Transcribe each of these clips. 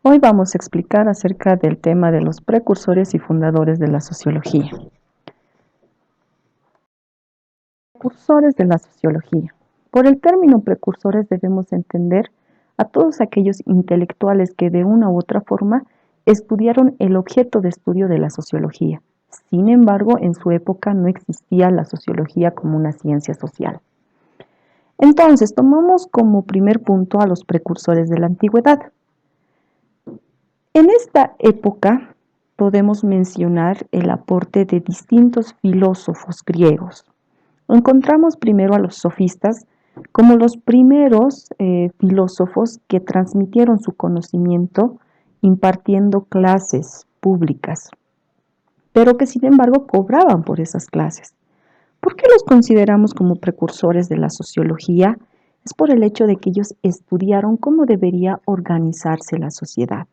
Hoy vamos a explicar acerca del tema de los precursores y fundadores de la sociología. Precursores de la sociología. Por el término precursores debemos entender a todos aquellos intelectuales que de una u otra forma estudiaron el objeto de estudio de la sociología. Sin embargo, en su época no existía la sociología como una ciencia social. Entonces, tomamos como primer punto a los precursores de la antigüedad. En esta época podemos mencionar el aporte de distintos filósofos griegos. Encontramos primero a los sofistas como los primeros filósofos que transmitieron su conocimiento impartiendo clases públicas, pero que sin embargo cobraban por esas clases. ¿Por qué los consideramos como precursores de la sociología? Es por el hecho de que ellos estudiaron cómo debería organizarse la sociedad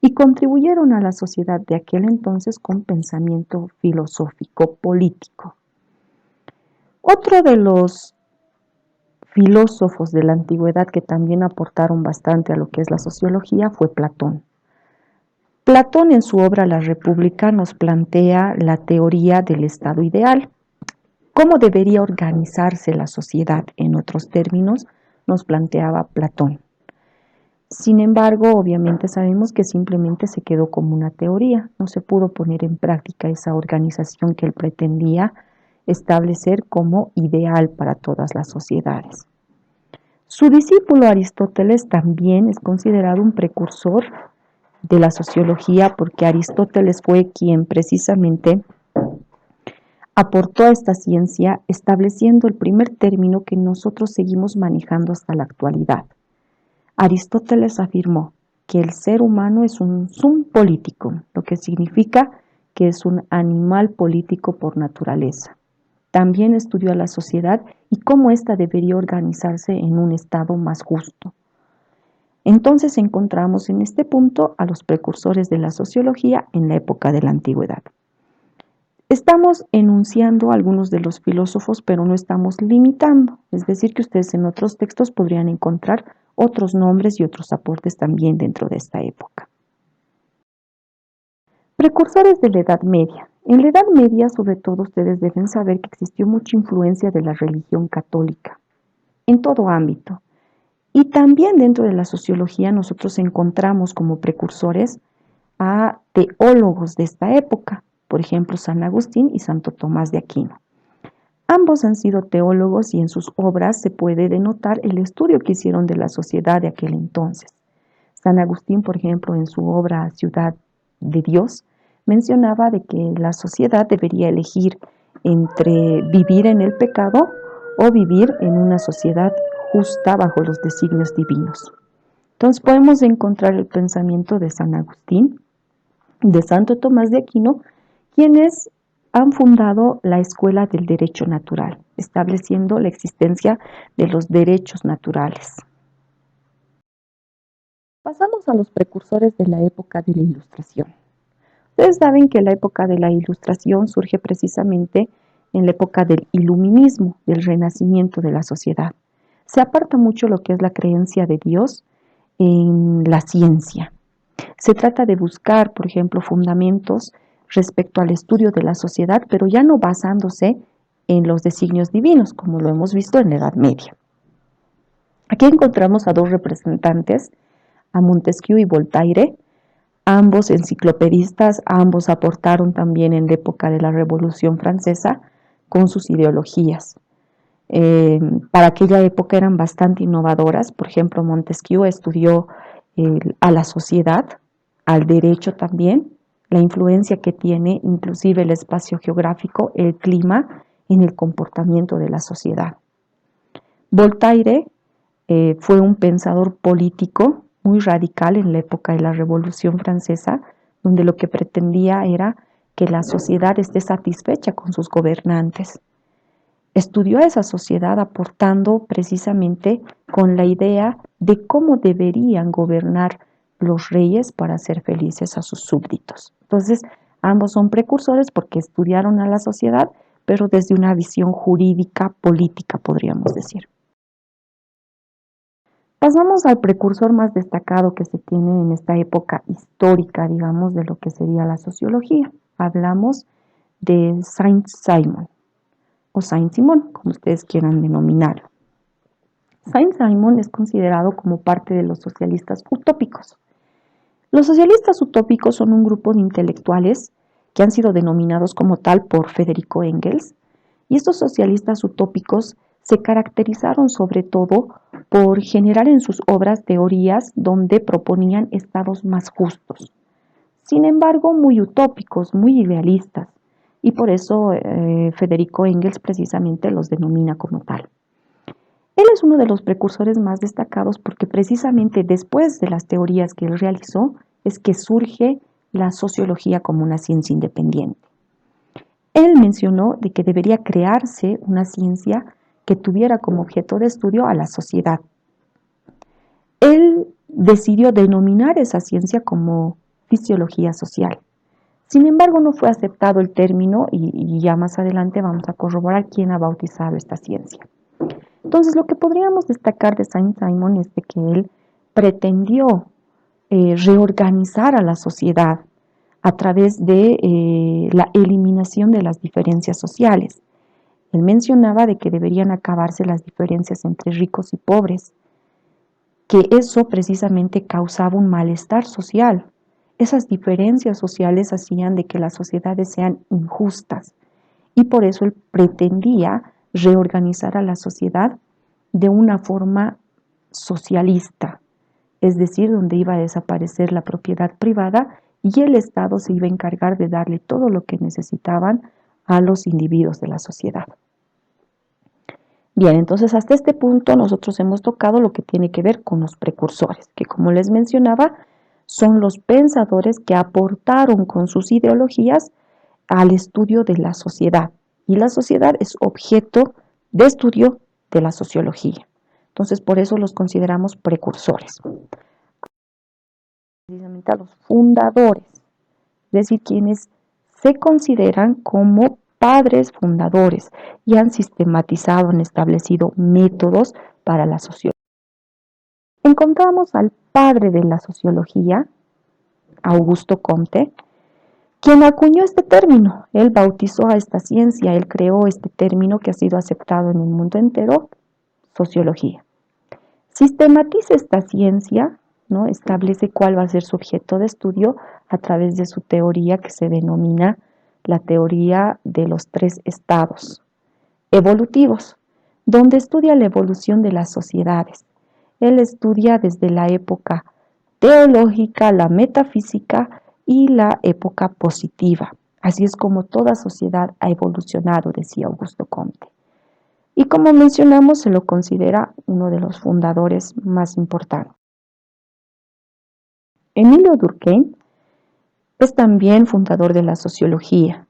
y contribuyeron a la sociedad de aquel entonces con pensamiento filosófico político. Otro de los filósofos de la antigüedad que también aportaron bastante a lo que es la sociología fue Platón. Platón en su obra La República nos plantea la teoría del estado ideal. ¿Cómo debería organizarse la sociedad? En otros términos, nos planteaba Platón. Sin embargo, obviamente sabemos que simplemente se quedó como una teoría, no se pudo poner en práctica esa organización que él pretendía establecer como ideal para todas las sociedades. Su discípulo Aristóteles también es considerado un precursor de la sociología porque Aristóteles fue quien precisamente aportó a esta ciencia estableciendo el primer término que nosotros seguimos manejando hasta la actualidad. Aristóteles afirmó que el ser humano es un sum político, lo que significa que es un animal político por naturaleza. También estudió a la sociedad y cómo ésta debería organizarse en un estado más justo. Entonces encontramos en este punto a los precursores de la sociología en la época de la antigüedad. Estamos enunciando algunos de los filósofos, pero no estamos limitando, es decir, que ustedes en otros textos podrían encontrar otros nombres y otros aportes también dentro de esta época. Precursores de la Edad Media. En la Edad Media, sobre todo, ustedes deben saber que existió mucha influencia de la religión católica en todo ámbito. Y también dentro de la sociología nosotros encontramos como precursores a teólogos de esta época, por ejemplo, San Agustín y Santo Tomás de Aquino. Ambos han sido teólogos y en sus obras se puede denotar el estudio que hicieron de la sociedad de aquel entonces. San Agustín, por ejemplo, en su obra Ciudad de Dios, mencionaba de que la sociedad debería elegir entre vivir en el pecado o vivir en una sociedad justa bajo los designios divinos. Entonces podemos encontrar el pensamiento de San Agustín, de Santo Tomás de Aquino, quienes han fundado la Escuela del Derecho Natural, estableciendo la existencia de los derechos naturales. Pasamos a los precursores de la época de la Ilustración. Ustedes saben que la época de la Ilustración surge precisamente en la época del Iluminismo, del renacimiento de la sociedad. Se aparta mucho lo que es la creencia de Dios en la ciencia. Se trata de buscar, por ejemplo, fundamentos respecto al estudio de la sociedad, pero ya no basándose en los designios divinos, como lo hemos visto en la Edad Media. Aquí encontramos a dos representantes, a Montesquieu y Voltaire, ambos enciclopedistas, ambos aportaron también en la época de la Revolución Francesa con sus ideologías. Para aquella época eran bastante innovadoras. Por ejemplo, Montesquieu estudió a la sociedad, al derecho también, la influencia que tiene inclusive el espacio geográfico, el clima, en el comportamiento de la sociedad. Voltaire fue un pensador político muy radical en la época de la Revolución Francesa, donde lo que pretendía era que la sociedad esté satisfecha con sus gobernantes. Estudió a esa sociedad aportando precisamente con la idea de cómo deberían gobernar los reyes para hacer felices a sus súbditos. Entonces, ambos son precursores porque estudiaron a la sociedad, pero desde una visión jurídica, política, podríamos decir. Pasamos al precursor más destacado que se tiene en esta época histórica, digamos, de lo que sería la sociología. Hablamos de Saint-Simon o Saint-Simon, como ustedes quieran denominarlo. Saint-Simon es considerado como parte de los socialistas utópicos. Los socialistas utópicos son un grupo de intelectuales que han sido denominados como tal por Federico Engels, y estos socialistas utópicos se caracterizaron sobre todo por generar en sus obras teorías donde proponían estados más justos, sin embargo muy utópicos, muy idealistas, y por eso Federico Engels precisamente los denomina como tal. Él es uno de los precursores más destacados porque precisamente después de las teorías que él realizó es que surge la sociología como una ciencia independiente. Él mencionó de que debería crearse una ciencia que tuviera como objeto de estudio a la sociedad. Él decidió denominar esa ciencia como fisiología social. Sin embargo, no fue aceptado el término y ya más adelante vamos a corroborar quién ha bautizado esta ciencia. Entonces, lo que podríamos destacar de Saint-Simon es de que él pretendió reorganizar a la sociedad a través de la eliminación de las diferencias sociales. Él mencionaba de que deberían acabarse las diferencias entre ricos y pobres, que eso precisamente causaba un malestar social. Esas diferencias sociales hacían de que las sociedades sean injustas y por eso él pretendía reorganizar a la sociedad de una forma socialista, es decir, donde iba a desaparecer la propiedad privada y el Estado se iba a encargar de darle todo lo que necesitaban a los individuos de la sociedad. Bien, entonces hasta este punto nosotros hemos tocado lo que tiene que ver con los precursores, que como les mencionaba, son los pensadores que aportaron con sus ideologías al estudio de la sociedad. Y la sociedad es objeto de estudio de la sociología. Entonces, por eso los consideramos precursores. Precisamente a los fundadores, es decir, quienes se consideran como padres fundadores y han sistematizado, han establecido métodos para la sociología. Encontramos al padre de la sociología, Augusto Comte, quien acuñó este término. Él bautizó a esta ciencia, él creó este término que ha sido aceptado en el mundo entero, sociología. Sistematiza esta ciencia, ¿no? Establece cuál va a ser su objeto de estudio a través de su teoría que se denomina la teoría de los 3 estados evolutivos, donde estudia la evolución de las sociedades. Él estudia desde la época teológica, la metafísica y la época positiva. Así es como toda sociedad ha evolucionado, decía Augusto Comte. Y como mencionamos, se lo considera uno de los fundadores más importantes. Emilio Durkheim es también fundador de la sociología.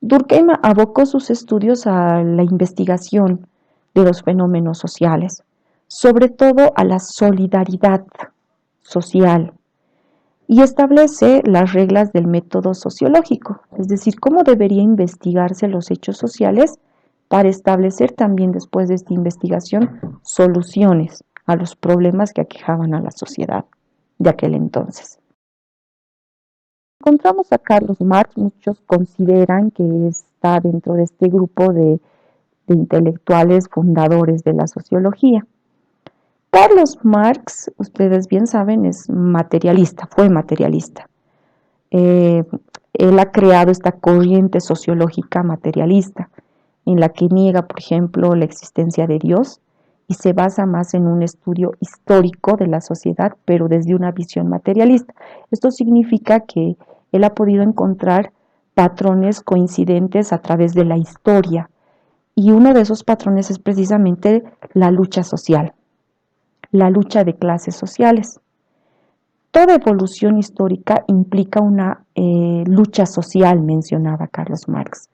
Durkheim abocó sus estudios a la investigación de los fenómenos sociales, sobre todo a la solidaridad social, y establece las reglas del método sociológico, es decir, cómo debería investigarse los hechos sociales para establecer también después de esta investigación soluciones a los problemas que aquejaban a la sociedad de aquel entonces. Encontramos a Carlos Marx, muchos consideran que está dentro de este grupo de intelectuales fundadores de la sociología. Carlos Marx, ustedes bien saben, es materialista, fue materialista. Él ha creado esta corriente sociológica materialista, en la que niega, por ejemplo, la existencia de Dios y se basa más en un estudio histórico de la sociedad, pero desde una visión materialista. Esto significa que él ha podido encontrar patrones coincidentes a través de la historia, y uno de esos patrones es precisamente la lucha social, la lucha de clases sociales. Toda evolución histórica implica una lucha social, mencionaba Carlos Marx.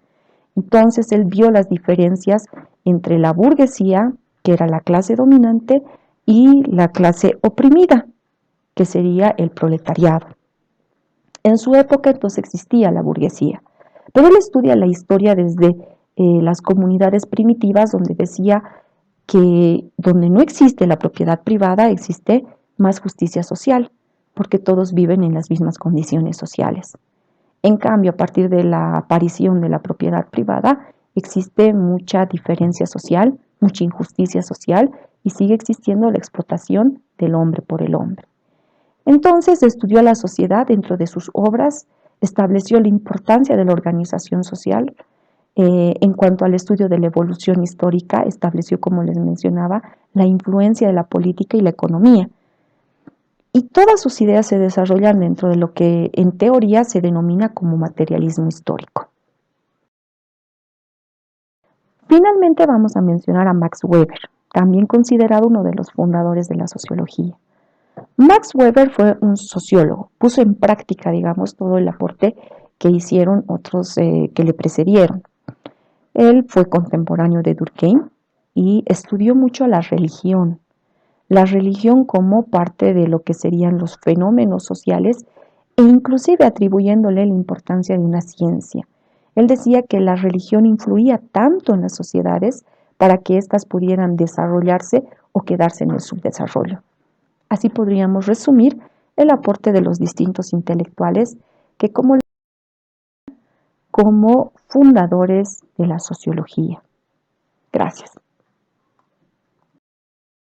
Entonces él vio las diferencias entre la burguesía, que era la clase dominante, y la clase oprimida, que sería el proletariado. En su época entonces existía la burguesía, pero él estudia la historia desde las comunidades primitivas, donde decía que donde no existe la propiedad privada existe más justicia social, porque todos viven en las mismas condiciones sociales. En cambio, a partir de la aparición de la propiedad privada, existe mucha diferencia social, mucha injusticia social y sigue existiendo la explotación del hombre por el hombre. Entonces estudió a la sociedad dentro de sus obras, estableció la importancia de la organización social. En cuanto al estudio de la evolución histórica, estableció, como les mencionaba, la influencia de la política y la economía. Y todas sus ideas se desarrollan dentro de lo que en teoría se denomina como materialismo histórico. Finalmente vamos a mencionar a Max Weber, también considerado uno de los fundadores de la sociología. Max Weber fue un sociólogo, puso en práctica, digamos, todo el aporte que hicieron otros que le precedieron. Él fue contemporáneo de Durkheim y estudió mucho la religión como parte de lo que serían los fenómenos sociales e inclusive atribuyéndole la importancia de una ciencia. Él decía que la religión influía tanto en las sociedades para que éstas pudieran desarrollarse o quedarse en el subdesarrollo. Así podríamos resumir el aporte de los distintos intelectuales que como fundadores de la sociología. Gracias.